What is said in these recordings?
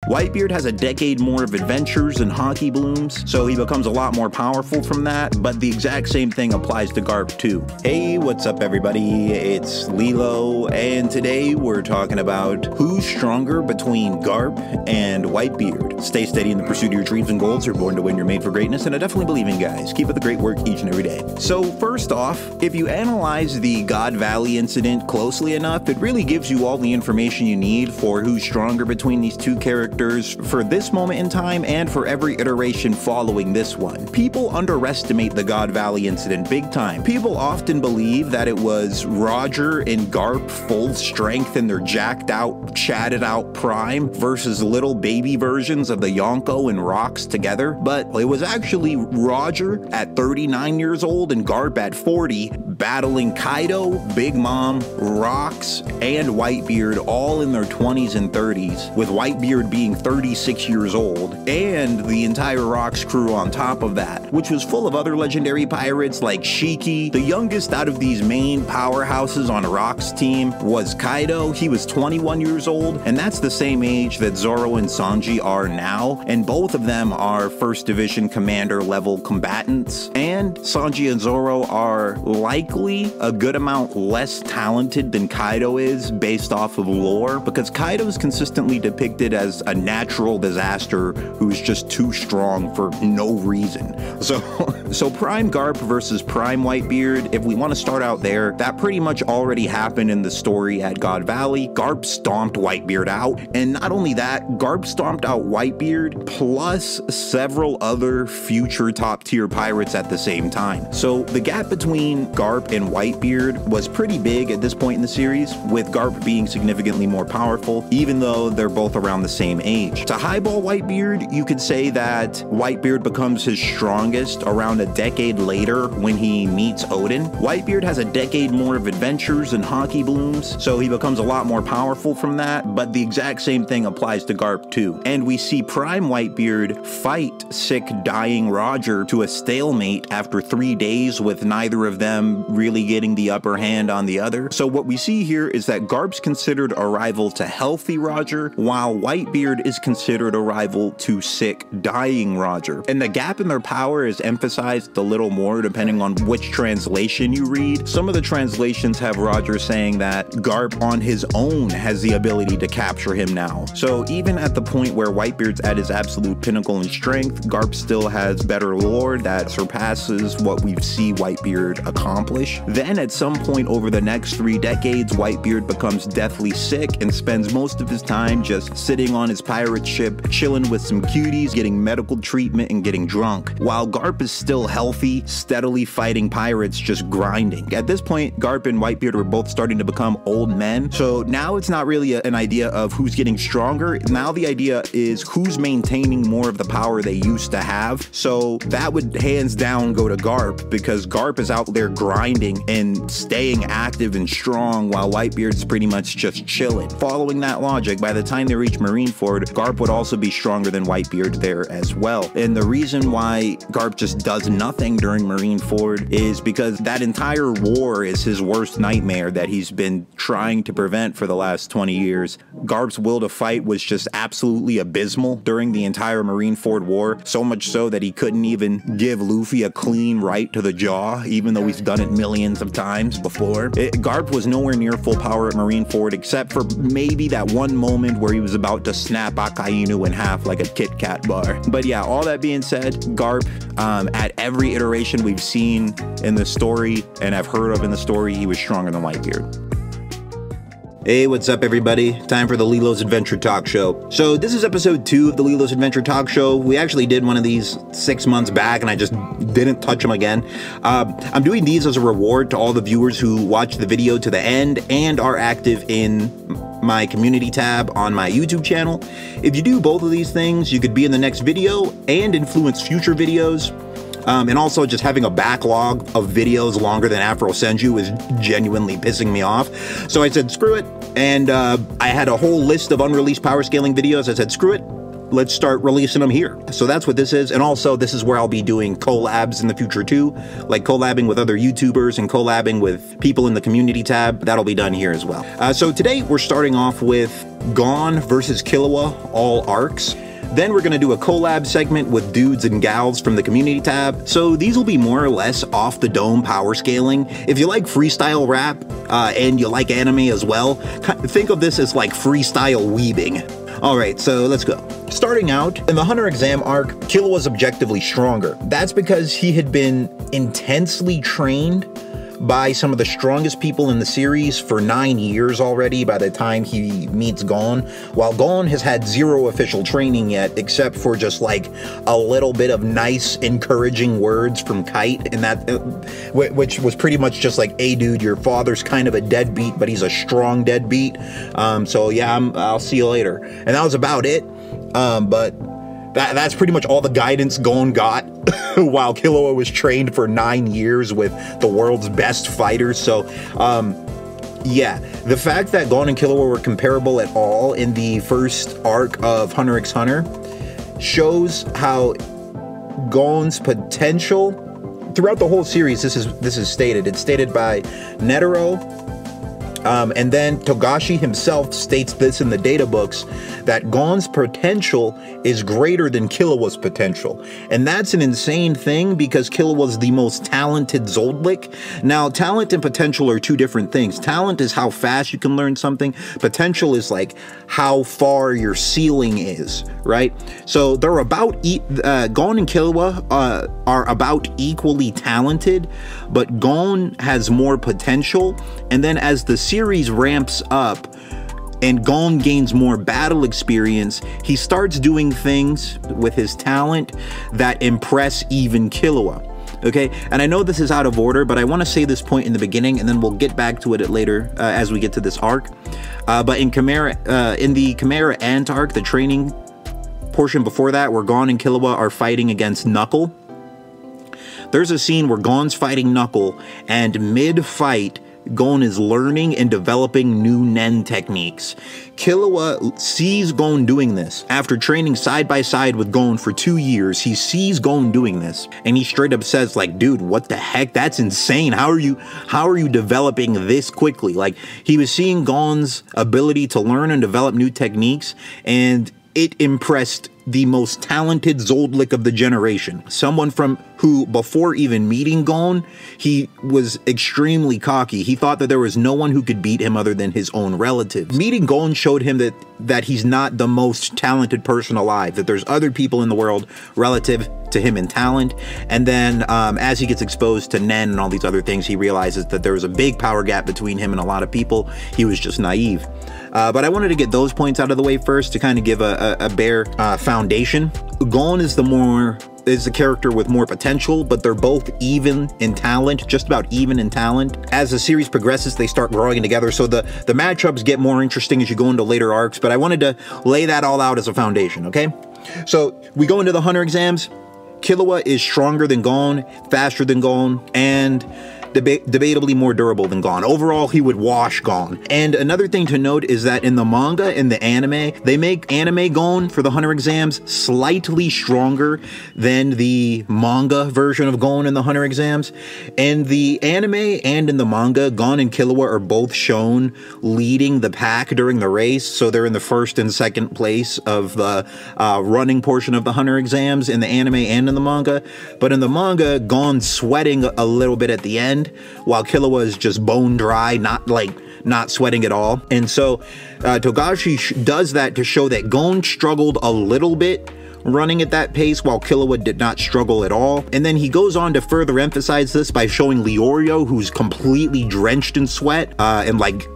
Whitebeard has a decade more of adventures and hockey blooms, so he becomes a lot more powerful from that, but the exact same thing applies to Garp too. Hey, what's up everybody? It's Lilo, and today we're talking about who's stronger between Garp and Whitebeard. Stay steady in the pursuit of your dreams and goals. You're born to win, you're made for greatness, and I definitely believe in you guys. Keep up the great work each and every day. So first off, if you analyze the God Valley incident closely enough, it really gives you all the information you need for who's stronger between these two characters for this moment in time and for every iteration following this one. People underestimate the God Valley incident big time. People often believe that it was Roger and Garp full strength in their jacked out, chatted out prime versus little baby versions of the Yonko and Rocks together, but it was actually Roger at 39 years old and Garp at 40 battling Kaido, Big Mom, Rocks, and Whitebeard all in their 20s and 30s, with Whitebeard being 36 years old, and the entire Rocks crew on top of that, which was full of other legendary pirates like Shiki. The youngest out of these main powerhouses on Rocks' team was Kaido. He was 21 years old, and that's the same age that Zoro and Sanji are now, and both of them are First Division Commander level combatants, and Sanji and Zoro are likely a good amount less talented than Kaido is based off of lore, because Kaido is consistently depicted as a natural disaster who's just too strong for no reason. So Prime Garp versus Prime Whitebeard, if we want to start out there, that pretty much already happened in the story at God Valley. Garp stomped Whitebeard out, and not only that, Garp stomped out Whitebeard plus several other future top tier pirates at the same time. So the gap between Garp and Whitebeard was pretty big at this point in the series, with Garp being significantly more powerful, even though they're both around the same age. To highball Whitebeard, you could say that Whitebeard becomes his strongest around a decade later when he meets Odin. Whitebeard has a decade more of adventures and hockey blooms, so he becomes a lot more powerful from that, but the exact same thing applies to Garp too. And we see Prime Whitebeard fight sick, dying Roger to a stalemate after 3 days, with neither of them really getting the upper hand on the other. So what we see here is that Garp's considered a rival to healthy Roger, while Whitebeard is considered a rival to sick, dying Roger. And the gap in their power is emphasized a little more depending on which translation you read. Some of the translations have Roger saying that Garp on his own has the ability to capture him now. So even at the point where Whitebeard's at his absolute pinnacle in strength, Garp still has better lore that surpasses what we see Whitebeard accomplish. Then at some point over the next 3 decades, Whitebeard becomes deathly sick and spends most of his time just sitting on his pirate ship, chilling with some cuties, getting medical treatment and getting drunk, while Garp is still healthy, steadily fighting pirates, just grinding. At this point, Garp and Whitebeard are both starting to become old men, so now it's not really an idea of who's getting stronger. Now the idea is who's maintaining more of the power they used to have. So that would hands down go to Garp, because Garp is out there grinding and staying active and strong, while Whitebeard's pretty much just chilling. Following that logic, by the time they reach Marineford, Garp would also be stronger than Whitebeard there as well. And the reason why Garp just does nothing during Marineford is because that entire war is his worst nightmare that he's been trying to prevent for the last 20 years. Garp's will to fight was just absolutely abysmal during the entire Marineford war, so much so that he couldn't even give Luffy a clean right to the jaw, even though he's done it millions of times before. Garp was nowhere near full power at Marineford, except for maybe that one moment where he was about to snap Akainu in half like a Kit Kat bar. But yeah, all that being said, Garp, at every iteration we've seen in the story and I've heard of in the story, he was stronger than Whitebeard. Hey, what's up everybody? Time for the Lilo's Adventure Talk Show. So this is episode 2 of the Lilo's Adventure Talk Show. We actually did one of these 6 months back and I just didn't touch them again. I'm doing these as a reward to all the viewers who watch the video to the end and are active in my community tab on my YouTube channel. If you do both of these things, you could be in the next video and influence future videos. And also just having a backlog of videos longer than Afro Senju is genuinely pissing me off. So I said, screw it. And I had a whole list of unreleased power scaling videos. I said, screw it. let's start releasing them here. So that's what this is. And also this is where I'll be doing collabs in the future too, like collabing with other YouTubers and collabing with people in the community tab. That'll be done here as well. So today we're starting off with Gon versus Killua, all arcs. Then we're going to do a collab segment with dudes and gals from the community tab. So these will be more or less off the dome power scaling. If you like freestyle rap and you like anime as well, think of this as like freestyle weebing. Alright, so let's go. Starting out, in the Hunter exam arc, Killua was objectively stronger. That's because he had been intensely trained by some of the strongest people in the series for 9 years already by the time he meets Gon, while Gon has had zero official training yet, except for just like a little bit of nice, encouraging words from Kite, and that, which was pretty much just like, hey dude, your father's kind of a deadbeat, but he's a strong deadbeat, so yeah, I'll see you later. And that was about it, but that's pretty much all the guidance Gon got while Killua was trained for 9 years with the world's best fighters. So, yeah, the fact that Gon and Killua were comparable at all in the first arc of Hunter x Hunter shows how Gon's potential throughout the whole series. This is stated. It's stated by Netero. And then Togashi himself states this in the data books, that Gon's potential is greater than Killua's potential. And that's an insane thing because Killua's the most talented Zoldlik. Now, talent and potential are two different things. Talent is how fast you can learn something. Potential is like how far your ceiling is, right? So they're about, Gon and Killua are about equally talented, but Gon has more potential. And then as the series ramps up and Gon gains more battle experience, he starts doing things with his talent that impress even Killua. Okay, and I know this is out of order, but I want to say this point in the beginning, and then we'll get back to it later as we get to this arc. But in the Chimera Ant arc, the training portion before that, where Gon and Killua are fighting against Knuckle, there's a scene where Gon's fighting Knuckle, and mid-fight, Gon is learning and developing new Nen techniques. Killua sees Gon doing this. After training side by side with Gon for 2 years, he sees Gon doing this, and he straight up says, like, dude, what the heck? That's insane. How are you developing this quickly? Like, he was seeing Gon's ability to learn and develop new techniques, and it impressed the most talented Zoldlik of the generation. Someone who, before even meeting Gon, he was extremely cocky. He thought that there was no one who could beat him other than his own relatives. Meeting Gon showed him that he's not the most talented person alive, that there's other people in the world relative to him in talent. And then as he gets exposed to Nen and all these other things, he realizes that there was a big power gap between him and a lot of people. He was just naive. But I wanted to get those points out of the way first to kind of give a bare foundation. Gon is the character with more potential, but they're both even in talent, just about even in talent. As the series progresses, they start growing together, so the matchups get more interesting as you go into later arcs, but I wanted to lay that all out as a foundation, okay? So we go into the Hunter exams. Killua is stronger than Gon, faster than Gon, and debatably more durable than Gon. Overall, he would wash Gon. And another thing to note is that in the manga and the anime, they make anime Gon for the Hunter exams slightly stronger than the manga version of Gon in the Hunter exams. In the anime and in the manga, Gon and Killua are both shown leading the pack during the race, so they're in the first and second place of the running portion of the Hunter exams in the anime and in the manga. But in the manga, Gon's sweating a little bit at the end, while Killua is just bone dry, not sweating at all. And so Togashi does that to show that Gon struggled a little bit running at that pace, while Killua did not struggle at all. And then he goes on to further emphasize this by showing Leorio, who's completely drenched in sweat and like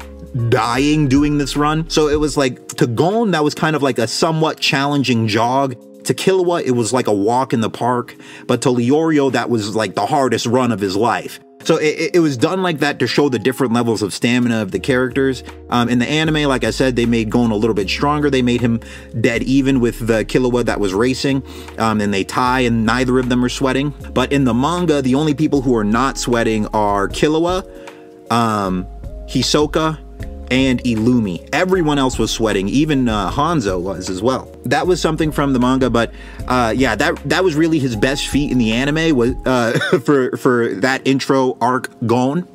dying doing this run. So it was like, to Gon, that was kind of like a somewhat challenging jog. To Killua, it was like a walk in the park, but to Leorio, that was like the hardest run of his life. So it was done like that to show the different levels of stamina of the characters. In the anime, like I said, they made Gon a little bit stronger. They made him dead even with the Killua that was racing, and they tie, and neither of them are sweating. But in the manga, the only people who are not sweating are Killua, Hisoka, and Illumi. Everyone else was sweating, even Hanzo was as well. That was something from the manga, but yeah, that was really his best feat in the anime, was for that intro arc Gon,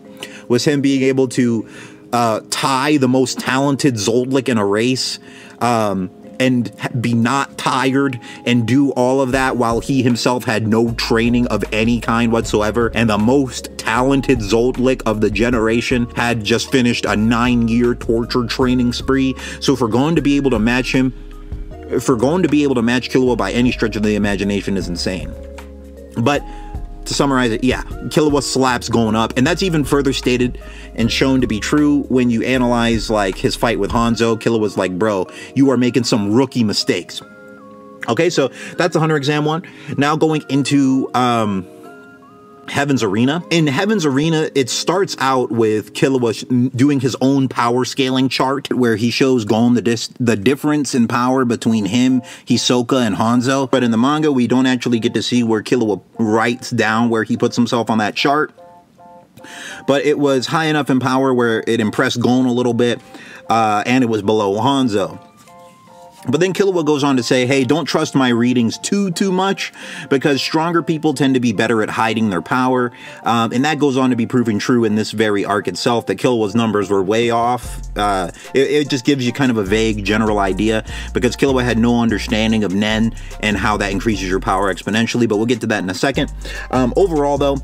was him being able to tie the most talented Zoldlik in a race, and be not tired and do all of that while he himself had no training of any kind whatsoever. And the most talented Zoldlik of the generation had just finished a 9-year torture training spree. So for Gon to be able to match him, for Gon to be able to match Killua by any stretch of the imagination is insane. But to summarize it, yeah, Killua slaps Gon up, and that's even further stated and shown to be true when you analyze like his fight with Hanzo. Killua's like, bro, you are making some rookie mistakes. Okay, so that's the Hunter exam one. Now going into Heaven's Arena. In Heaven's Arena, it starts out with Killua doing his own power scaling chart, where he shows Gon the difference in power between him, Hisoka, and Hanzo. But in the manga, we don't actually get to see where Killua writes down where he puts himself on that chart. But it was high enough in power where it impressed Gon a little bit, and it was below Hanzo. But then Killua goes on to say, hey, don't trust my readings too much, because stronger people tend to be better at hiding their power. And that goes on to be proven true in this very arc itself, that Killua's numbers were way off. It just gives you kind of a vague general idea, because Killua had no understanding of Nen and how that increases your power exponentially. But we'll get to that in a second. Overall, though,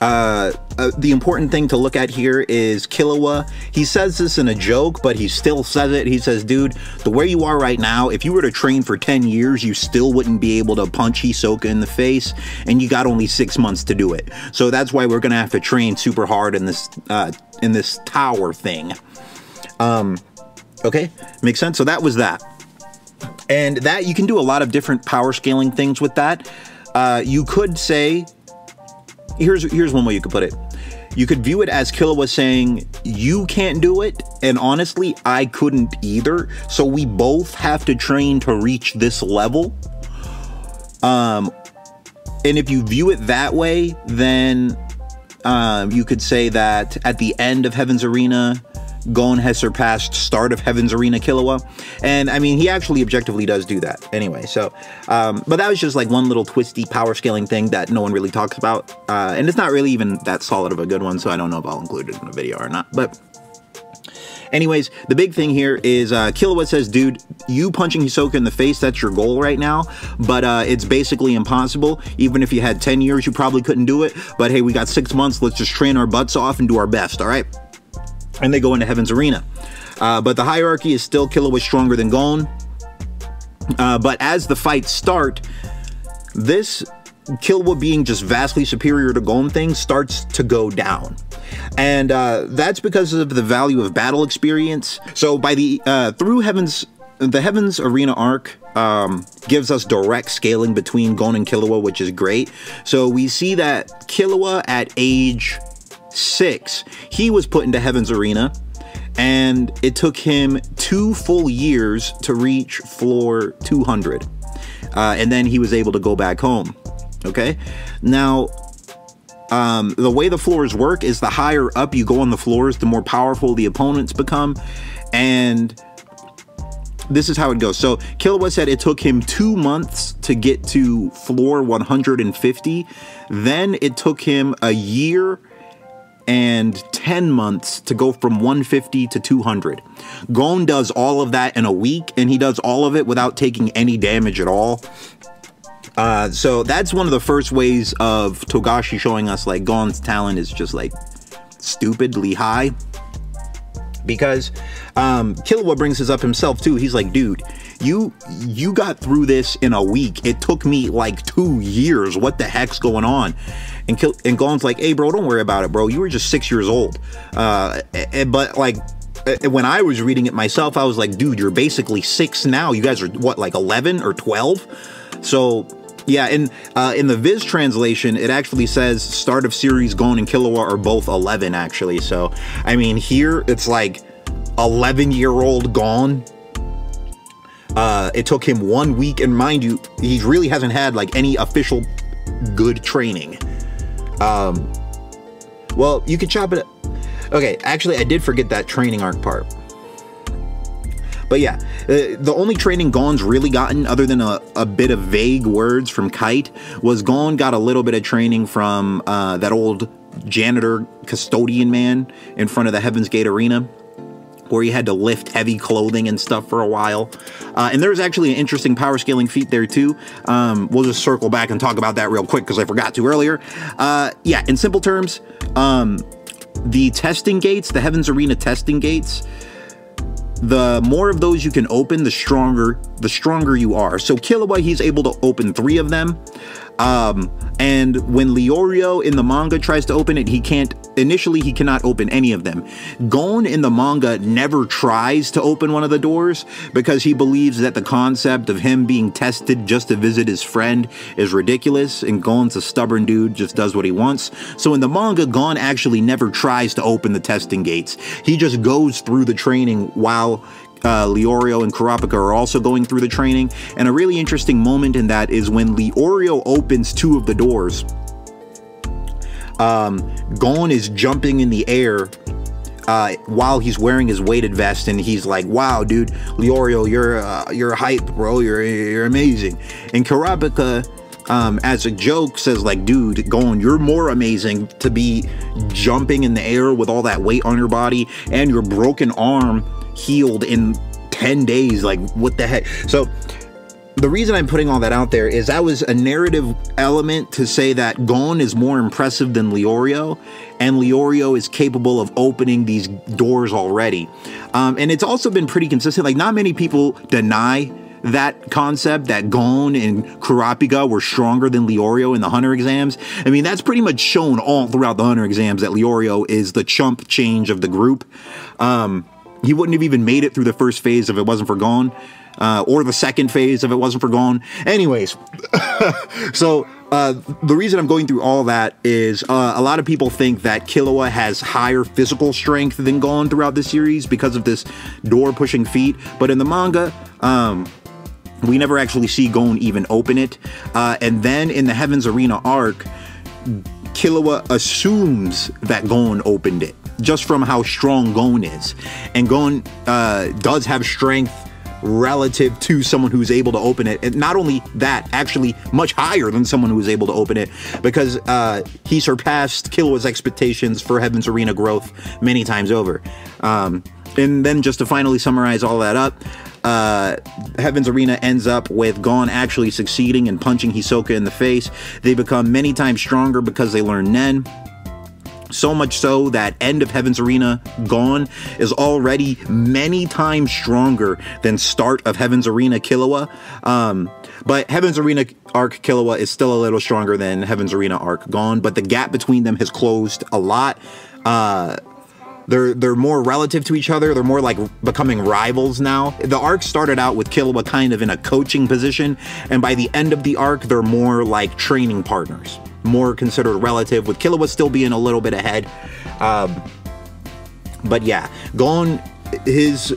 the important thing to look at here is Killua. He says this in a joke, but he still says it. He says, dude, the way you are right now, if you were to train for 10 years, you still wouldn't be able to punch Hisoka in the face, and you got only 6 months to do it. So that's why we're gonna have to train super hard in this tower thing. Okay, makes sense. So that was that. And that, you can do a lot of different power scaling things with that. You could say, here's one way you could put it. You could view it as Killua saying, you can't do it, and honestly, I couldn't either, so we both have to train to reach this level. And if you view it that way, then you could say that at the end of Heaven's Arena, Gon has surpassed start of Heaven's Arena Killua. And I mean, he actually objectively does do that anyway. So, but that was just like one little twisty power scaling thing that no one really talks about. And it's not really even that solid of a good one, so I don't know if I'll include it in the video or not. But anyways, the big thing here is Killua says, dude, you punching Hisoka in the face, that's your goal right now. But it's basically impossible. Even if you had 10 years, you probably couldn't do it. But hey, we got 6 months. Let's just train our butts off and do our best, all right? And they go into Heaven's Arena. But the hierarchy is still Killua stronger than Gon. But as the fights start, this Killua being just vastly superior to Gon thing starts to go down. And that's because of the value of battle experience. So by the through the Heaven's Arena arc gives us direct scaling between Gon and Killua, which is great. So we see that Killua at age 6, he was put into Heaven's Arena, and it took him 2 full years to reach floor 200. And then he was able to go back home. Okay, now the way the floors work is the higher up you go on the floors, the more powerful the opponents become. And this is how it goes. So Killua said it took him 2 months to get to floor 150. Then it took him a year and 10 months to go from 150 to 200. Gon does all of that in a week, and he does all of it without taking any damage at all. So that's one of the first ways of Togashi showing us like Gon's talent is just like stupidly high. Because Killua brings this up himself too. He's like, dude, you got through this in a week. It took me like 2 years. What the heck's going on? And Gon's like, hey, bro, don't worry about it, bro. You were just 6 years old. But like, when I was reading it myself, I was like, dude, you're basically 6 now. You guys are what, like 11 or 12? So yeah, in the Viz translation, it actually says start of series Gon and Killua are both 11 actually. So I mean, here it's like 11-year-old Gon. It took him 1 week, and mind you, he really hasn't had like any official good training. Well, you could chop it. Okay, actually, I did forget that training arc part. But yeah, the only training Gon's really gotten, other than a bit of vague words from Kite, was Gon got a little bit of training from that old janitor custodian man in front of the Heaven's Gate Arena, where he had to lift heavy clothing and stuff for a while. And there's actually an interesting power scaling feat there too. We'll just circle back and talk about that real quick because I forgot to earlier. Yeah, in simple terms, the testing gates, the Heaven's Arena testing gates, the more of those you can open, the stronger you are. So Killua, he's able to open 3 of them. And when Leorio in the manga tries to open it, he cannot open any of them. Gon in the manga never tries to open one of the doors because he believes that the concept of him being tested just to visit his friend is ridiculous, and Gon's a stubborn dude, just does what he wants. So in the manga, Gon actually never tries to open the testing gates. He just goes through the training while Leorio and Kurapika are also going through the training. And a really interesting moment in that is when Leorio opens 2 of the doors. Gon is jumping in the air while he's wearing his weighted vest, and he's like, "Wow, dude, Leorio, you're hype, bro. You're amazing." And Kurapika, as a joke, says like, "Dude, Gon, you're more amazing to be jumping in the air with all that weight on your body and your broken arm healed in 10 days. Like, what the heck?" So the reason I'm putting all that out there is that was a narrative element to say that Gon is more impressive than Leorio, and Leorio is capable of opening these doors already. And it's also been pretty consistent. Like, not many people deny that concept that Gon and Kurapika were stronger than Leorio in the Hunter exams. I mean, that's pretty much shown all throughout the Hunter exams that Leorio is the chump change of the group. He wouldn't have even made it through the first phase if it wasn't for Gon, or the second phase if it wasn't for Gon. Anyways, so the reason I'm going through all that is a lot of people think that Killua has higher physical strength than Gon throughout the series because of this door-pushing feat. But in the manga, we never actually see Gon even open it. And then in the Heaven's Arena arc, Killua assumes that Gon opened it, just from how strong Gon is. And Gon does have strength relative to someone who's able to open it. And not only that, actually much higher than someone who is able to open it, because he surpassed Killua's expectations for Heaven's Arena growth many times over. And then just to finally summarize all that up, Heaven's Arena ends up with Gon actually succeeding and punching Hisoka in the face. They become many times stronger because they learn Nen. So much so that end of Heaven's Arena Gon is already many times stronger than start of Heaven's Arena Killua. But Heaven's Arena arc Killua is still a little stronger than Heaven's Arena arc Gon, but the gap between them has closed a lot. They're more relative to each other. They're more like becoming rivals now. The arc started out with Killua kind of in a coaching position, and by the end of the arc, they're more like training partners, more considered relative, with Killua still being a little bit ahead. But yeah, Gon, his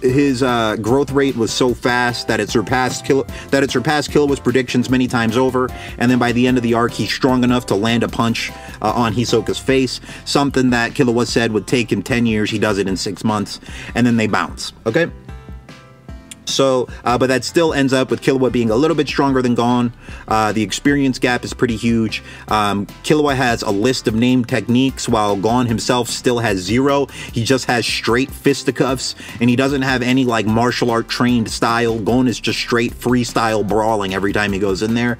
growth rate was so fast that it surpassed Killua's predictions many times over. And then by the end of the arc, he's strong enough to land a punch on Hisoka's face, something that Killua said would take him 10 years. He does it in 6 months, and then they bounce. Okay. So, but that still ends up with Killua being a little bit stronger than Gon. The experience gap is pretty huge. Killua has a list of named techniques, while Gon himself still has 0. He just has straight fisticuffs, and he doesn't have any like martial art trained style. Gon is just straight freestyle brawling every time he goes in there,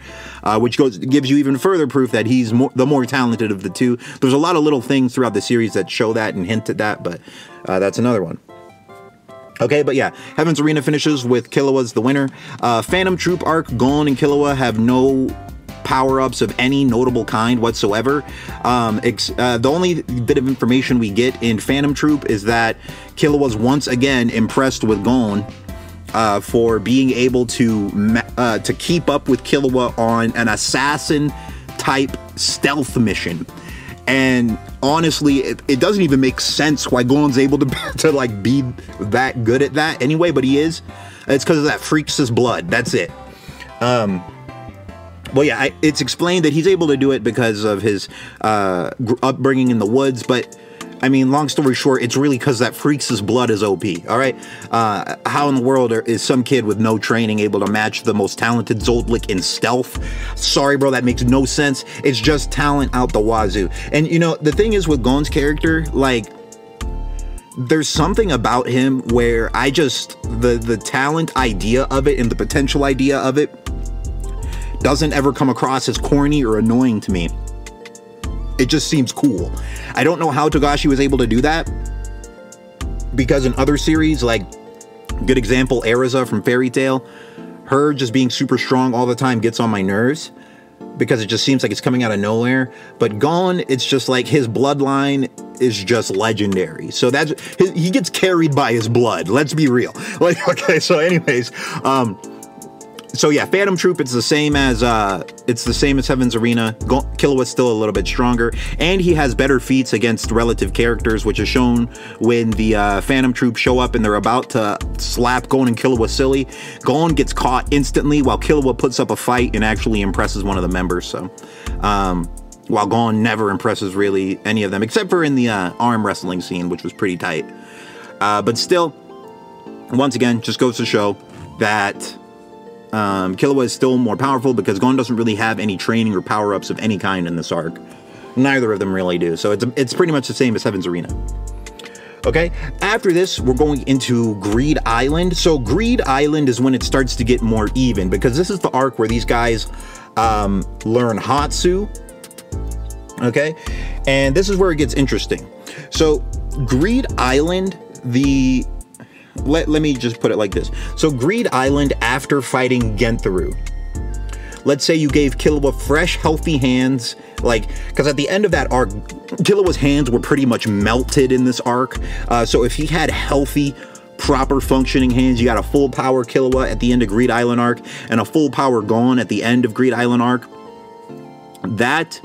which gives you even further proof that he's the more talented of the two. There's a lot of little things throughout the series that show that and hint at that, but that's another one. Okay, but yeah, Heaven's Arena finishes with Killua's the winner. Phantom Troop arc, Gon and Killua have no power-ups of any notable kind whatsoever. The only bit of information we get in Phantom Troop is that Killua's once again impressed with Gon for being able to keep up with Killua on an assassin-type stealth mission. And honestly, it doesn't even make sense why Gon's able to like be that good at that anyway, but he is. It's because of that Freaks' blood. That's it. Well, yeah, it's explained that he's able to do it because of his upbringing in the woods, but I mean, long story short, it's really because that Freaks' blood is OP, all right? How in the world is some kid with no training able to match the most talented Zoldyck in stealth? Sorry, bro, that makes no sense. It's just talent out the wazoo. And, you know, the thing is with Gon's character, like, there's something about him where I just, the talent idea of it and the potential idea of it doesn't ever come across as corny or annoying to me. It just seems cool. I don't know how Togashi was able to do that, because in other series, like, good example, Erza from Fairy Tail, her just being super strong all the time gets on my nerves, because it just seems like it's coming out of nowhere. But Gon, it's just like his bloodline is just legendary. So that's, he gets carried by his blood. Let's be real. Like, okay, so anyways, so yeah, Phantom Troop, it's the same as Heaven's Arena. Killua's still a little bit stronger, and he has better feats against relative characters, which is shown when the Phantom Troop show up and they're about to slap Gon and Killua silly. Gon gets caught instantly while Killua puts up a fight and actually impresses one of the members. So, while Gon never impresses really any of them, except for in the arm wrestling scene, which was pretty tight. But still, once again, just goes to show that Killua is still more powerful, because Gon doesn't really have any training or power-ups of any kind in this arc. Neither of them really do, so it's pretty much the same as Heaven's Arena. Okay, after this, we're going into Greed Island. So Greed Island is when it starts to get more even, because this is the arc where these guys learn Hatsu. Okay, and this is where it gets interesting. So Greed Island, let me just put it like this. So Greed Island, after fighting Genthru, let's say you gave Killua fresh, healthy hands, like, because at the end of that arc, Killua's hands were pretty much melted in this arc. So if he had healthy, proper functioning hands, you got a full power Killua at the end of Greed Island arc, and a full power Gon at the end of Greed Island arc. That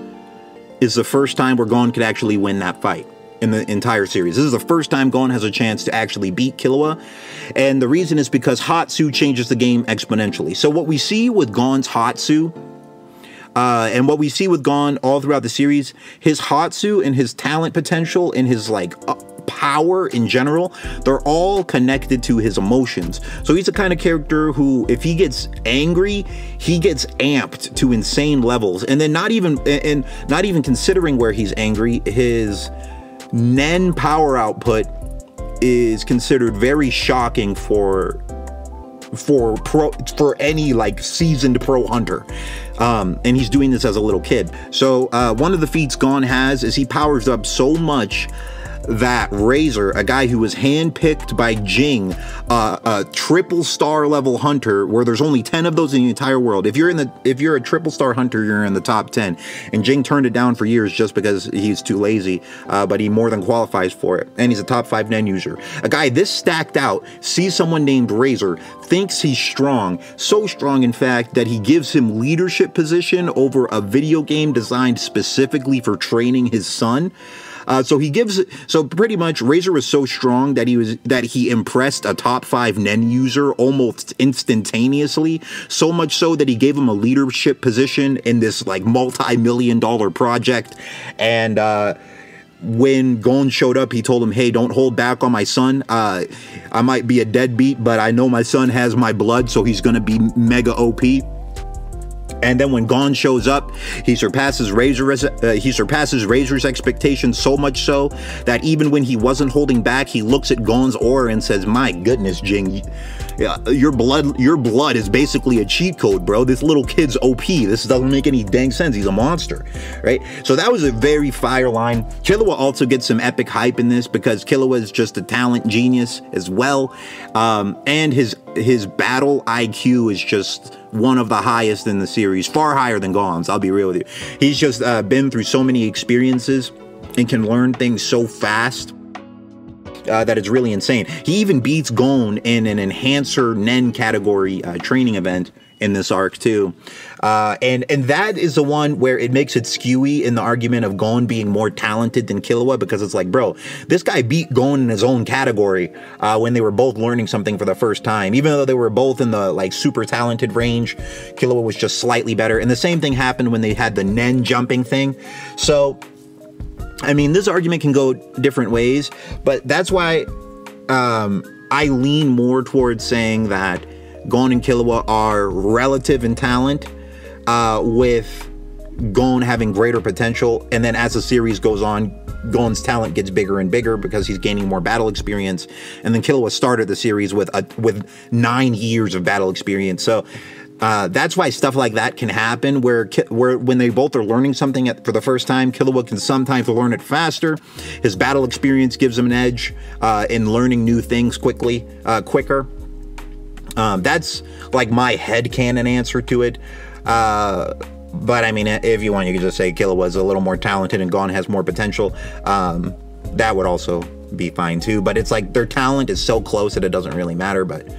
is the first time where Gon could actually win that fight in the entire series. This is the first time Gon has a chance to actually beat Killua, and the reason is because Hatsu changes the game exponentially. So what we see with Gon's Hatsu, and what we see with Gon all throughout the series, his Hatsu and his talent potential and his, like, power in general, they're all connected to his emotions. So he's the kind of character who, if he gets angry, he gets amped to insane levels. And then not even considering where he's angry, his Nen power output is considered very shocking for any, like, seasoned pro hunter, and he's doing this as a little kid. So one of the feats Gon has is he powers up so much that Razor, a guy who was handpicked by Jing, a triple star level hunter, where there's only 10 of those in the entire world. If you're a triple star hunter, you're in the top 10. And Jing turned it down for years just because he's too lazy, but he more than qualifies for it. And he's a top 5 Nen user. A guy this stacked out sees someone named Razor, thinks he's strong, so strong in fact that he gives him leadership position over a video game designed specifically for training his son. So pretty much Razor was so strong that he impressed a top 5 Nen user almost instantaneously, so much so that he gave him a leadership position in this, like, multi-million-dollar project. And when Gon showed up, he told him, hey, don't hold back on my son. I might be a deadbeat, but I know my son has my blood, so he's gonna be mega OP. And then when Gon shows up, he surpasses Razor's expectations, so much so that even when he wasn't holding back, he looks at Gon's aura and says, my goodness, Jing, your blood is basically a cheat code, bro. This little kid's OP. This doesn't make any dang sense. He's a monster, right? So that was a very fire line. Killua also gets some epic hype in this because Killua is just a talent genius as well. And his battle IQ is just one of the highest in the series, far higher than Gon's, I'll be real with you. He's just been through so many experiences and can learn things so fast that it's really insane. He even beats Gon in an Enhancer Nen category training event in this arc too. And that is the one where it makes it skewy in the argument of Gon being more talented than Killua, because it's like, bro, this guy beat Gon in his own category when they were both learning something for the first time. Even though they were both in the, like, super talented range, Killua was just slightly better. And the same thing happened when they had the Nen jumping thing. So I mean, this argument can go different ways, but that's why I lean more towards saying that Gon and Killua are relative in talent, with Gon having greater potential. And then as the series goes on, Gon's talent gets bigger and bigger because he's gaining more battle experience. And then Killua started the series with 9 years of battle experience. So that's why stuff like that can happen, where when they both are learning something for the first time, Killua can sometimes learn it faster. His battle experience gives him an edge in learning new things quicker. That's like my headcanon answer to it. But I mean, if you want, you could just say Killua is a little more talented and Gon has more potential. That would also be fine too. But it's like their talent is so close that it doesn't really matter. But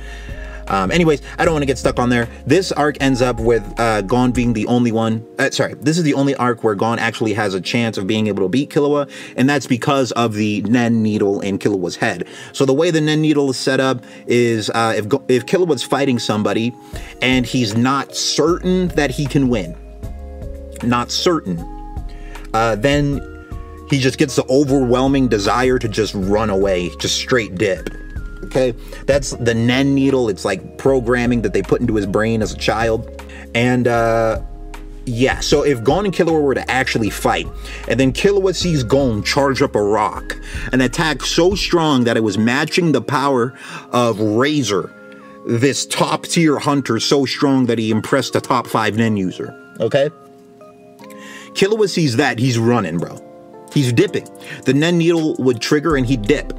anyways, I don't want to get stuck on there. This arc ends up with Gon being the only one. This is the only arc where Gon actually has a chance of being able to beat Killua, and that's because of the Nen Needle in Killua's head. So the way the Nen Needle is set up is if Killua's fighting somebody and he's not certain that he can win, then he just gets the overwhelming desire to just run away, just straight dip. Okay, that's the Nen Needle. It's like programming that they put into his brain as a child. And yeah, so if Gon and Killua were to actually fight, and then Killua sees Gon charge up a rock, an attack so strong that it was matching the power of Razor, this top tier hunter, so strong that he impressed a top 5 Nen user. Okay, Killua sees that, he's running, bro. He's dipping. The Nen Needle would trigger and he'd dip.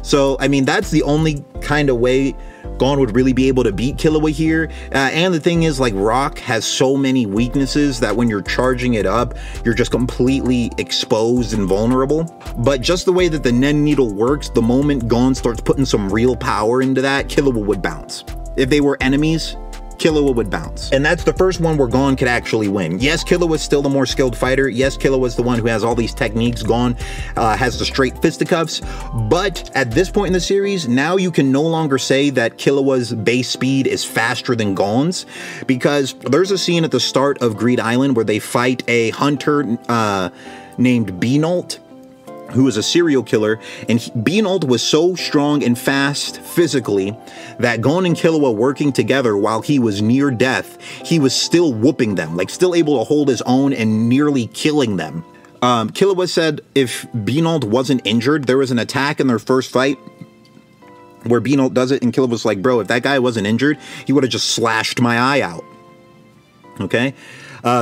So, I mean, that's the only kind of way Gon would really be able to beat Killua here. And the thing is, like, Rock has so many weaknesses that when you're charging it up, you're just completely exposed and vulnerable. But just the way that the Nen Needle works, the moment Gon starts putting some real power into that, Killua would bounce. If they were enemies, Killua would bounce. And that's the first one where Gon could actually win. Yes, Killua is still the more skilled fighter. Yes, Killua is the one who has all these techniques. Gon has the straight fisticuffs. But at this point in the series, now you can no longer say that Killua's base speed is faster than Gon's, because there's a scene at the start of Greed Island where they fight a hunter named Beanolt, who is a serial killer, and Beanolt was so strong and fast physically that Gon and Killua working together while he was near death, he was still whooping them, like still able to hold his own and nearly killing them. Killua said if Beanolt wasn't injured, there was an attack in their first fight where Beanolt does it, and Killua was like, bro, if that guy wasn't injured, he would have just slashed my eye out. Okay?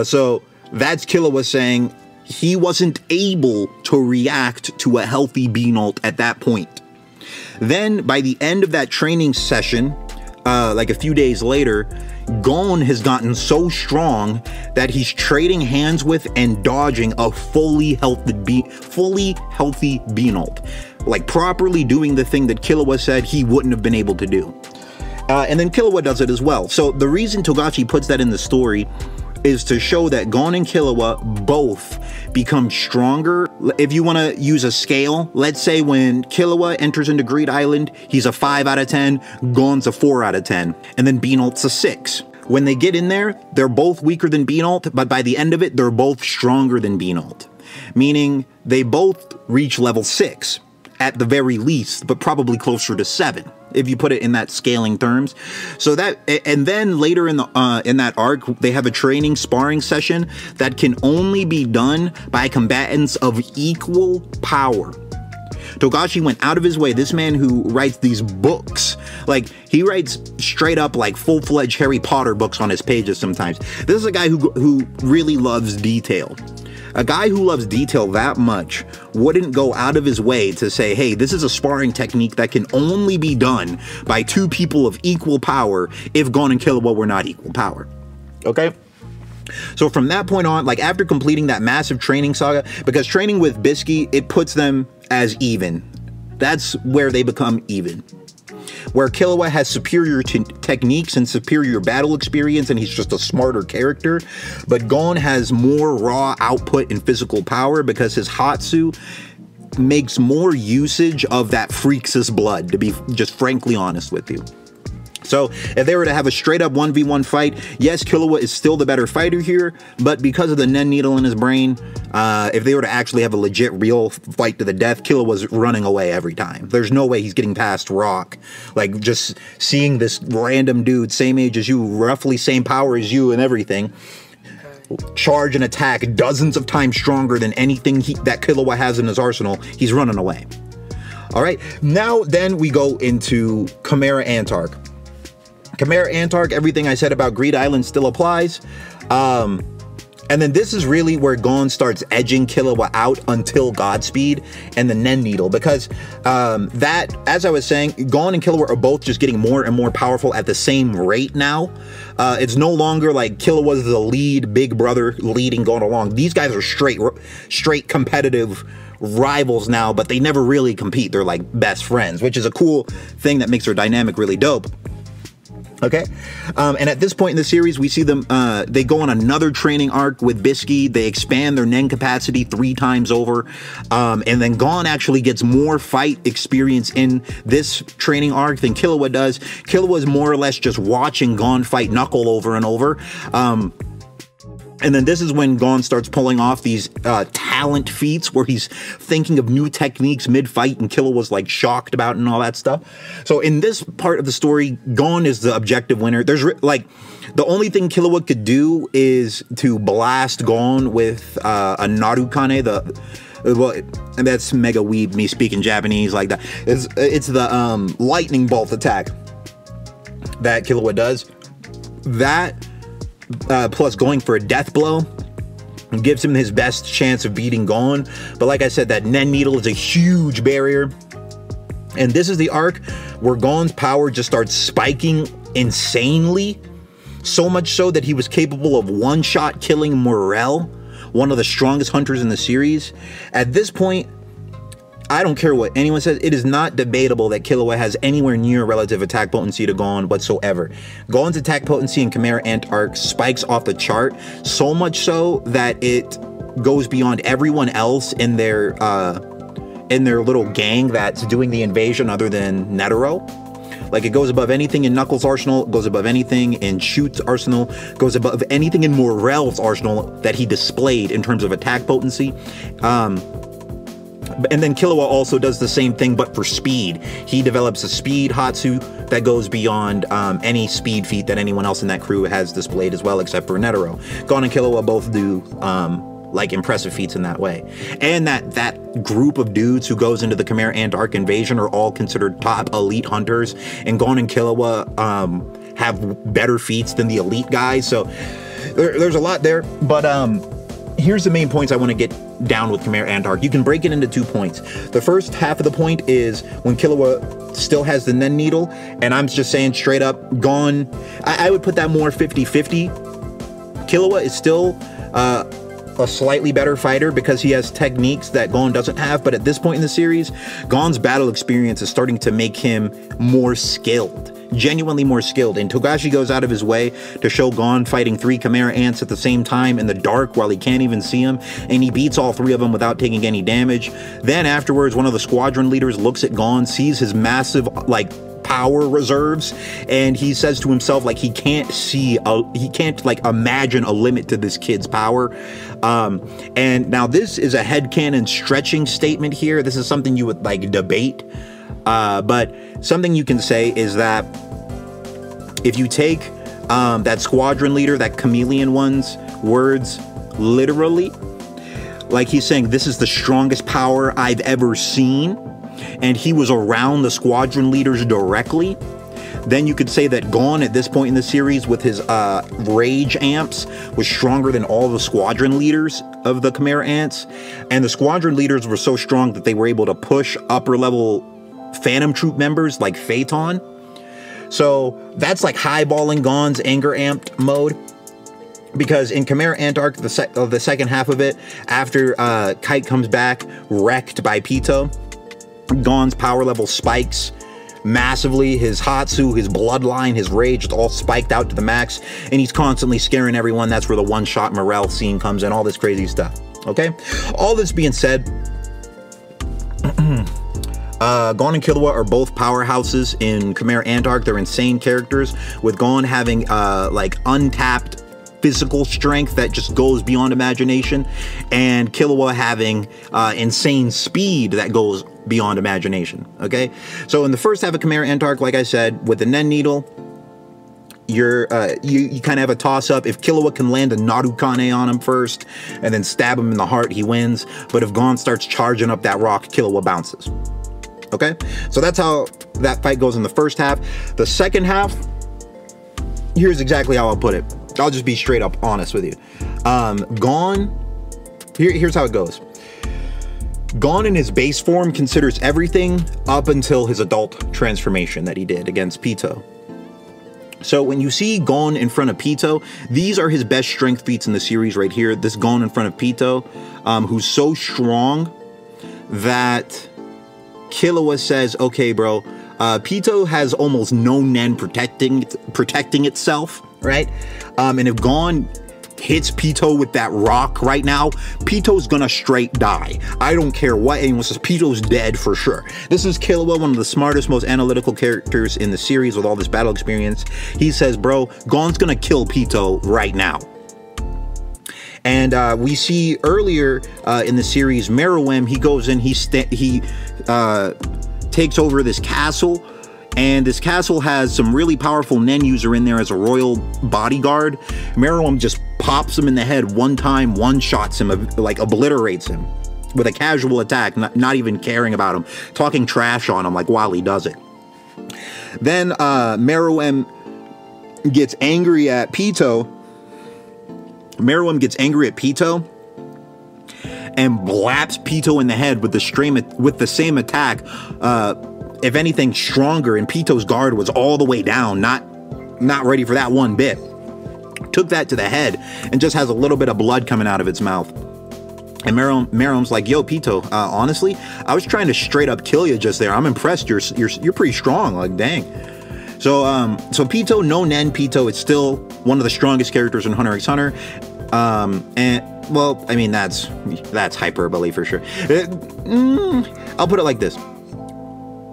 So that's Killua saying he wasn't able to react to a healthy Beanolt at that point. Then, by the end of that training session, like a few days later, Gon has gotten so strong that he's trading hands with and dodging a fully healthy Beanolt. Like, properly doing the thing that Killua said he wouldn't have been able to do. And then Killua does it as well. So the reason Togashi puts that in the story is to show that Gon and Killua both become stronger. If you want to use a scale, let's say when Killua enters into Greed Island, he's a 5 out of 10, Gon's a 4 out of 10, and then Beanolt's a 6. When they get in there, they're both weaker than Beanolt, but by the end of it, they're both stronger than Beanolt, meaning they both reach level 6 at the very least, but probably closer to 7. If you put it in that scaling terms. So that, and then later in that arc, they have a training sparring session that can only be done by combatants of equal power. Togashi went out of his way, this man who writes these books, like he writes straight up like full-fledged Harry Potter books on his pages sometimes. This is a guy who really loves detail. A guy who loves detail that much wouldn't go out of his way to say, hey, this is a sparring technique that can only be done by 2 people of equal power if Gon and Killua were not equal power. Okay? So from that point on, like after completing that massive training saga, because training with Bisky, it puts them as even. That's where they become even. Where Killua has superior techniques and superior battle experience, and he's just a smarter character. But Gon has more raw output and physical power because his Hatsu makes more usage of that Freaksis blood, to be just frankly honest with you. So if they were to have a straight up 1v1 fight, yes, Killua is still the better fighter here, but because of the Nen Needle in his brain, if they were to actually have a legit real fight to the death, Killua was running away every time. There's no way he's getting past Rock. Like, just seeing this random dude, same age as you, roughly same power as you and everything, charge and attack dozens of times stronger than anything that Killua has in his arsenal, he's running away. All right, now then we go into Chimera Antark. Chimera Antark, everything I said about Greed Island still applies. And then this is really where Gon starts edging Killua out until Godspeed and the Nen Needle, because that, as I was saying, Gon and Killua are both just getting more and more powerful at the same rate now. It's no longer like Killua's the lead big brother leading Gon along. These guys are straight competitive rivals now, but they never really compete. They're like best friends, which is a cool thing that makes their dynamic really dope. Okay, and at this point in the series, we see them, they go on another training arc with Bisky. They expand their Nen capacity 3 times over, and then Gon actually gets more fight experience in this training arc than Killua does. Killua is more or less just watching Gon fight Knuckle over and over. And then this is when Gon starts pulling off these talent feats where he's thinking of new techniques mid-fight and Killua was like shocked about and all that stuff. So in this part of the story, Gon is the objective winner. There's like, the only thing Killua could do is to blast Gon with a Narukane, well, and that's mega weeb, me speaking Japanese like that. It's the lightning bolt attack that Killua does. That plus going for a death blow gives him his best chance of beating Gon. But like I said, that Nen Needle is a huge barrier. And this is the arc where Gon's power just starts spiking insanely. So much so that he was capable of one-shot killing Morel, one of the strongest hunters in the series. At this point, I don't care what anyone says, it is not debatable that Killua has anywhere near relative attack potency to Gon whatsoever. Gon's attack potency in Chimera Antark spikes off the chart, so much so that it goes beyond everyone else in their little gang that's doing the invasion other than Netero. Like, it goes above anything in Knuckles' arsenal, goes above anything in Shoot's arsenal, goes above anything in Morel's arsenal that he displayed in terms of attack potency. And then Killua also does the same thing, but for speed. He develops a speed Hatsu that goes beyond any speed feat that anyone else in that crew has displayed as well, except for Netero. Gon and Killua both do like impressive feats in that way. And that group of dudes who goes into the Chimera Antark invasion are all considered top elite hunters, and Gon and Killua have better feats than the elite guys. So there's a lot there, but here's the main points I want to get down with Chimera Antark. You can break it into 2 points. The first half of the point is when Killua still has the Nen Needle, and I'm just saying straight up, Gon, I would put that more 50-50. Killua is still a slightly better fighter because he has techniques that Gon doesn't have, but at this point in the series, Gon's battle experience is starting to make him more skilled. Genuinely more skilled, and Togashi goes out of his way to show Gon fighting 3 Chimera Ants at the same time in the dark while he can't even see them, and he beats all 3 of them without taking any damage. Then afterwards, one of the squadron leaders looks at Gon, sees his massive like power reserves, and he says to himself like he can't like imagine a limit to this kid's power. And now this is a headcanon stretching statement here. This is something you would like debate. But something you can say is that if you take that squadron leader, that chameleon one's words literally, like he's saying, this is the strongest power I've ever seen, and he was around the squadron leaders directly, then you could say that Gon at this point in the series with his rage amps was stronger than all the squadron leaders of the Chimera Ants, and the squadron leaders were so strong that they were able to push upper level Phantom Troop members like Phaeton. So that's like highballing Gon's anger amped mode, because in Chimera Antark, the second half of it, after Kite comes back wrecked by Pito, Gon's power level spikes massively. His Hatsu, his bloodline, his rage, it's all spiked out to the max, and he's constantly scaring everyone. That's where the one-shot Morel scene comes in, all this crazy stuff. Okay, all this being said, Gon and Killua are both powerhouses in Khmer Antark. They're insane characters, with Gon having like untapped physical strength that just goes beyond imagination, and Killua having insane speed that goes beyond imagination. Okay, so in the first half of Khmer Antark, like I said, with the Nen Needle, you kind of have a toss-up. If Killua can land a Narukane on him first and then stab him in the heart, he wins. But if Gon starts charging up that rock, Killua bounces. Okay, so that's how that fight goes in the first half. The second half, here's exactly how I'll put it. I'll just be straight up honest with you. Gon, here's how it goes. Gon in his base form considers everything up until his adult transformation that he did against Pitou. So when you see Gon in front of Pitou, these are his best strength feats in the series right here. This Gon in front of Pitou, who's so strong that Killua says, okay, bro, Pitou has almost no Nen protecting itself, right? And if Gon hits Pitou with that rock right now, Pitou's gonna straight die. I don't care what anyone says, Pitou's dead for sure. This is Killua, one of the smartest, most analytical characters in the series with all this battle experience. He says, bro, Gon's gonna kill Pitou right now. And we see earlier in the series, Meruem, he goes in, he takes over this castle, and this castle has some really powerful Nen user in there as a royal bodyguard. Meruem just pops him in the head one time, one-shots him, like obliterates him with a casual attack, not even caring about him, talking trash on him like while he does it. Then Meruem gets angry at Pitou. Meruem gets angry at Pitou and blaps Pitou in the head with the same attack. If anything, stronger, and Pitou's guard was all the way down, not ready for that one bit. Took that to the head and just has a little bit of blood coming out of its mouth. And Meruem's like, yo, Pitou, honestly, I was trying to straight up kill you just there. I'm impressed. You're pretty strong. Like, dang. So Pitou, no Nen Pitou, it's still one of the strongest characters in Hunter x Hunter. And well, I mean, that's hyperbole for sure. I'll put it like this.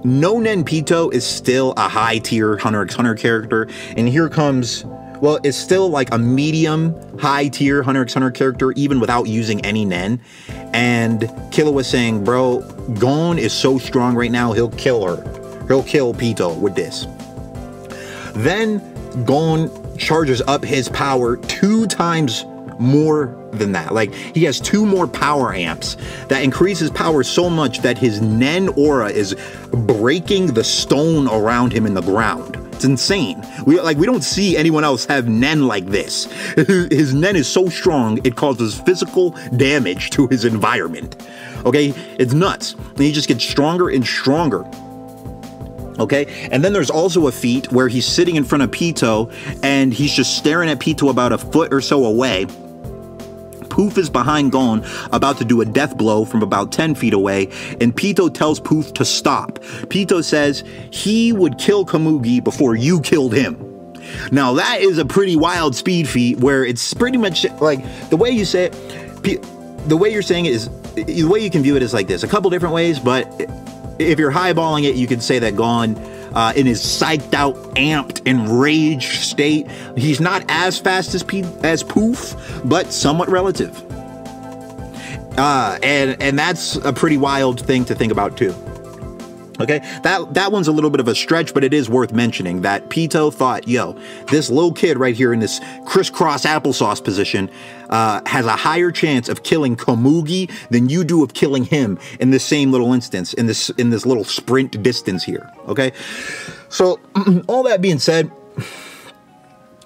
No Nen Pitou is still a high tier Hunter x Hunter character, and here comes, well, it's still like a medium high tier Hunter x Hunter character even without using any Nen. And Killua was saying, bro, Gon is so strong right now, he'll kill her. He'll kill Pitou with this. Then Gon charges up his power 2 times more than that. Like, he has 2 more power amps that increases power so much that his Nen aura is breaking the stone around him in the ground. It's insane. We don't see anyone else have Nen like this. His Nen is so strong it causes physical damage to his environment. Okay, it's nuts. And he just gets stronger and stronger. Okay, and then there's also a feat where he's sitting in front of Pitou and he's just staring at Pitou about a foot or so away. Poof is behind Gon, about to do a death blow from about 10 feet away, and Pitou tells Poof to stop. Pitou says he would kill Komugi before you killed him. Now that is a pretty wild speed feat where it's pretty much like the way you say it, the way you're saying it is, the way you can view it is like this. A couple different ways, but if you're highballing it, you could say that Gon, in his psyched out, amped, enraged state, he's not as fast as Poof, but somewhat relative. And that's a pretty wild thing to think about too. Okay, that one's a little bit of a stretch, but it is worth mentioning that Pitou thought, yo, this little kid right here in this crisscross applesauce position has a higher chance of killing Komugi than you do of killing him in the same little instance, in this little sprint distance here. Okay, so all that being said,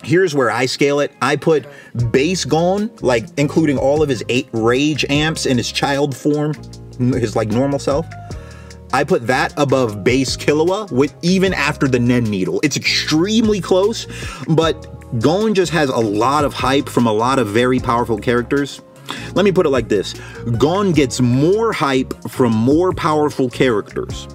here's where I scale it. I put base Gon, like including all of his 8 rage amps in his child form, his like normal self. I put that above base Killua, with even after the Nen Needle. It's extremely close, but Gon just has a lot of hype from a lot of very powerful characters. Let me put it like this. Gon gets more hype from more powerful characters.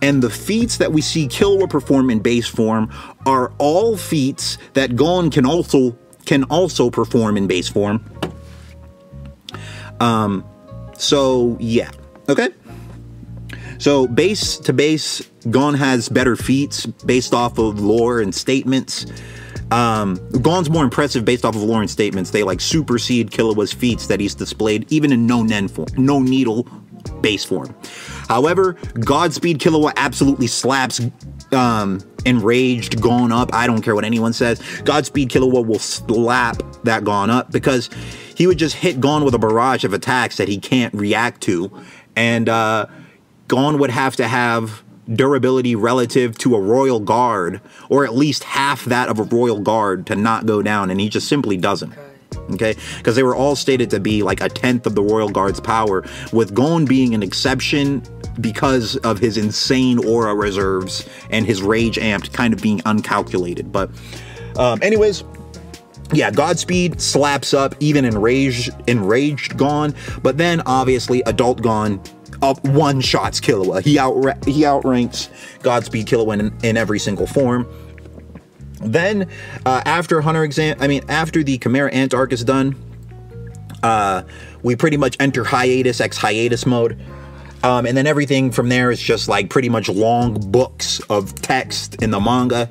And the feats that we see Killua perform in base form are all feats that Gon can also perform in base form. So yeah, okay. So base to base, Gon has better feats based off of lore and statements. Gon's more impressive based off of lore and statements. They like supersede Killua's feats that he's displayed even in no Nen form, no Needle base form. However, Godspeed Killua absolutely slaps enraged Gon up. I don't care what anyone says. Godspeed Killua will slap that Gon up because he would just hit Gon with a barrage of attacks that he can't react to, and Gon would have to have durability relative to a Royal Guard, or at least half that of a Royal Guard, to not go down, and he just simply doesn't. Okay, because they were all stated to be like a tenth of the Royal Guard's power, with Gon being an exception because of his insane aura reserves and his rage amped kind of being uncalculated. But anyways, yeah, Godspeed slaps up even enraged Gon, but then obviously adult Gon up one-shots Killua. He outranks Godspeed Killua in every single form. Then after the Chimera Ant arc is done, we pretty much enter hiatus mode. And then everything from there is just like pretty much long books of text in the manga.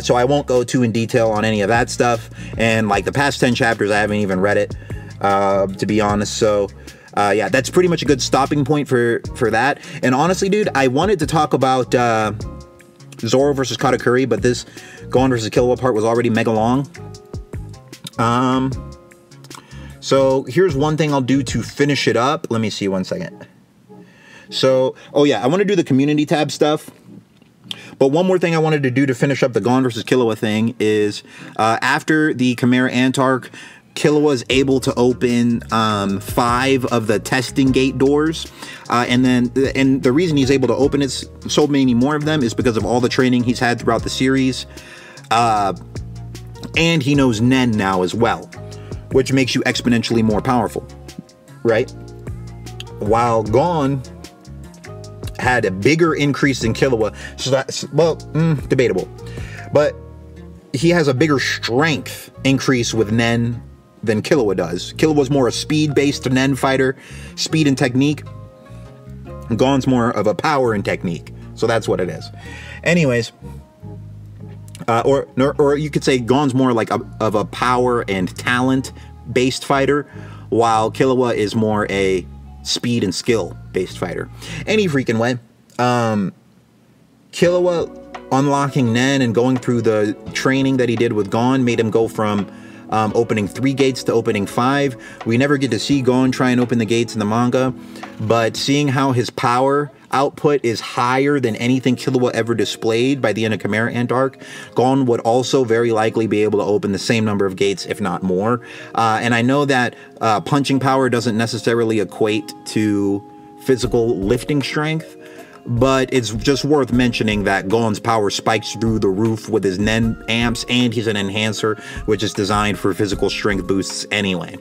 So I won't go too in detail on any of that stuff. And like the past 10 chapters, I haven't even read it, to be honest. So yeah, that's pretty much a good stopping point for that. And honestly, dude, I wanted to talk about Zoro versus Katakuri, but this Gon versus Killua part was already mega long. So here's one thing I'll do to finish it up. Let me see 1 second. So, oh yeah, I want to do the community tab stuff. But one more thing I wanted to do to finish up the Gon versus Killua thing is after the Chimera Ant arc, Killua is able to open 5 of the testing gate doors, and the reason he's able to open it, so many more of them, is because of all the training he's had throughout the series, and he knows Nen now as well, which makes you exponentially more powerful, right? While Gon had a bigger increase than Killua, so that's, well, debatable, but he has a bigger strength increase with Nen than Killua does. Killua's more a speed-based Nen fighter, speed and technique. Gon's more of a power and technique, so that's what it is. Anyways, or you could say Gon's more like of a power and talent-based fighter, while Killua is more a speed and skill-based fighter. Any freaking way, Killua unlocking Nen and going through the training that he did with Gon made him go from opening 3 gates to opening 5. We never get to see Gon try and open the gates in the manga, but seeing how his power output is higher than anything Killua ever displayed by the end of Chimera Ant arc, Gon would also very likely be able to open the same number of gates, if not more. And I know that punching power doesn't necessarily equate to physical lifting strength, but it's just worth mentioning that Gon's power spikes through the roof with his Nen amps, and he's an enhancer, which is designed for physical strength boosts anyway.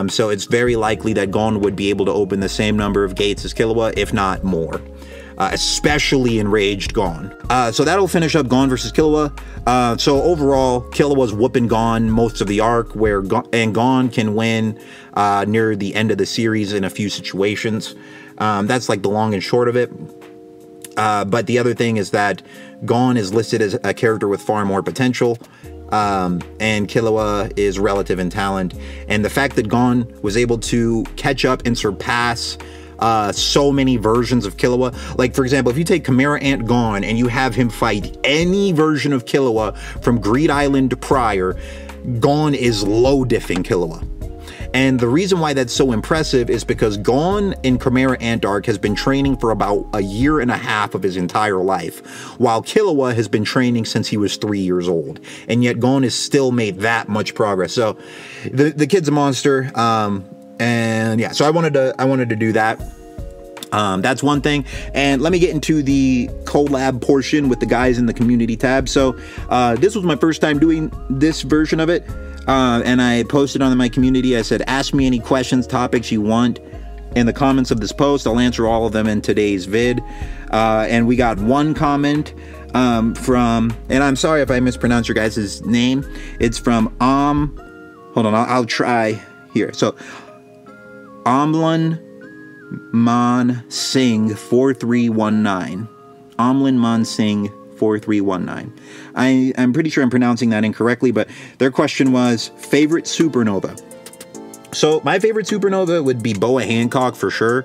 So it's very likely that Gon would be able to open the same number of gates as Killua, if not more. Especially enraged Gon. So that'll finish up Gon versus Killua. So overall, Killua's whooping Gon most of the arc, where Gon can win near the end of the series in a few situations. That's like the long and short of it. But the other thing is that Gon is listed as a character with far more potential, and Killua is relative in talent. And the fact that Gon was able to catch up and surpass so many versions of Killua, like for example, if you take Chimera Ant Gon and you have him fight any version of Killua from Greed Island prior, Gon is low diffing Killua. And the reason why that's so impressive is because Gon in Chimera Ant arc has been training for about 1.5 years of his entire life, while Killua has been training since he was 3 years old, and yet Gon has still made that much progress. So the kid's a monster, and yeah, so I wanted to do that. That's one thing. And let me get into the collab portion with the guys in the community tab. So this was my first time doing this version of it. And I posted on my community, I said, ask me any questions, topics you want in the comments of this post. I'll answer all of them in today's vid. And we got one comment from, and I'm sorry if I mispronounce your guys' name. It's from, hold on, I'll try here. So, Omlun Man Singh 4319. Amlan Man Singh 4319. I'm pretty sure I'm pronouncing that incorrectly, but their question was favorite supernova. So my favorite supernova would be Boa Hancock for sure.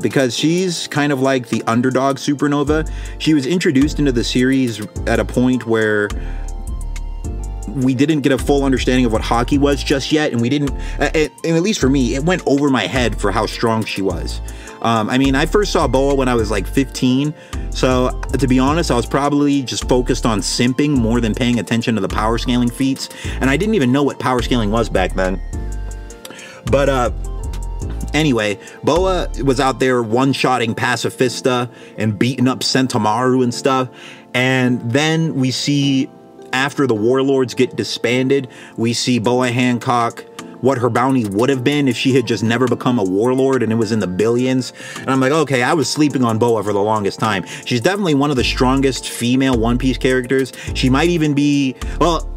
Because she's kind of like the underdog supernova. She was introduced into the series at a point where we didn't get a full understanding of what Haki was just yet, and we didn't, and at least for me, it went over my head for how strong she was. I mean, I first saw Boa when I was like 15, so to be honest, I was probably just focused on simping more than paying attention to the power scaling feats, and I didn't even know what power scaling was back then. But anyway, Boa was out there one-shotting Pacifista and beating up Sentomaru and stuff. And then we see, after the Warlords get disbanded, we see Boa Hancock, what her bounty would have been if she had just never become a Warlord, and it was in the billions. And I'm like, okay, I was sleeping on Boa for the longest time. She's definitely one of the strongest female One Piece characters. She might even be, well,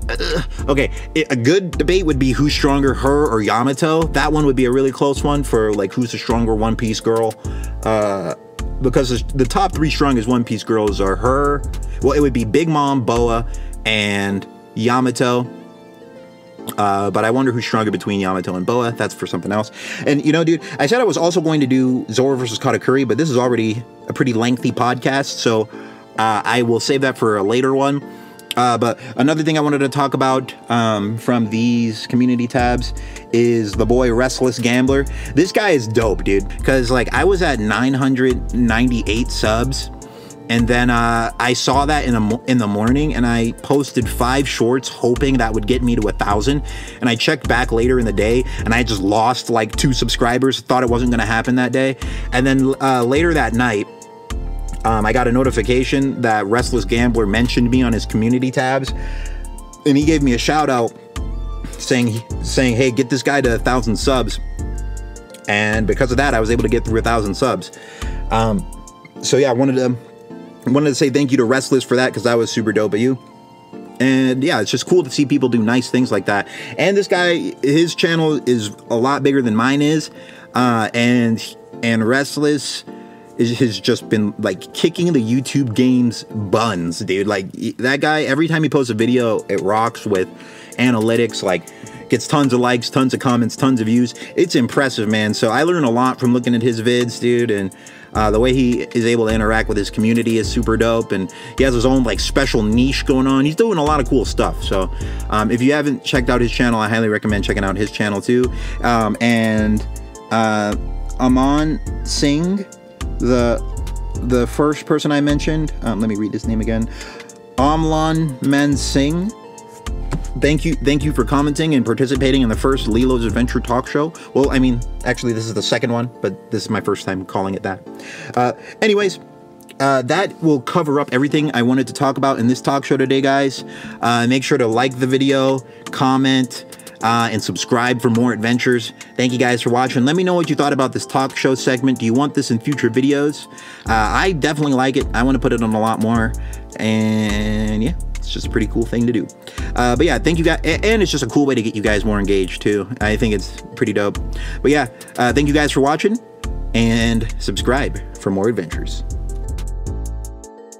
okay, a good debate would be who's stronger, her or Yamato. That one would be a really close one for like who's the stronger One Piece girl. Because the top 3 strongest One Piece girls are her. Well, it would be Big Mom, Boa, and Yamato. But I wonder who's stronger between Yamato and Boa. That's for something else. And, you know, dude, I said I was also going to do Zoro versus Katakuri, but this is already a pretty lengthy podcast, so I will save that for a later one. But another thing I wanted to talk about from these community tabs is the boy Restless Gambler. This guy is dope, dude, because, like, I was at 998 subs. And then I saw that in the morning, and I posted 5 shorts hoping that would get me to 1,000. And I checked back later in the day, and I just lost like 2 subscribers. Thought it wasn't going to happen that day. And then later that night, I got a notification that Restless Gambler mentioned me on his community tabs, and he gave me a shout out saying, "Hey, get this guy to 1,000 subs." And because of that, I was able to get through 1,000 subs. So yeah, I wanted to say thank you to Restless for that, because that was super dope of you. And yeah, it's just cool to see people do nice things like that. And this guy, his channel is a lot bigger than mine is, and Restless has just been like kicking the YouTube game's buns, dude. Like, that guy, every time he posts a video, it rocks with analytics, like gets tons of likes, tons of comments, tons of views. It's impressive, man. So I learn a lot from looking at his vids, dude, and the way he is able to interact with his community is super dope, and he has his own like special niche going on. He's doing a lot of cool stuff. So if you haven't checked out his channel, I highly recommend checking out his channel too. And Aman Singh, the first person I mentioned, let me read this name again, Amlan Man Singh. Thank you for commenting and participating in the first Lilo's Adventure talk show. Well, I mean, actually, this is the second one, but this is my first time calling it that. Anyways, that will cover up everything I wanted to talk about in this talk show today, guys. Make sure to like the video, comment, and subscribe for more adventures. Thank you guys for watching. Let me know what you thought about this talk show segment. Do you want this in future videos? I definitely like it. I want to put it on a lot more. And yeah, it's just a pretty cool thing to do. But yeah, thank you guys. And it's just a cool way to get you guys more engaged too. I think it's pretty dope. But yeah, thank you guys for watching, and subscribe for more adventures.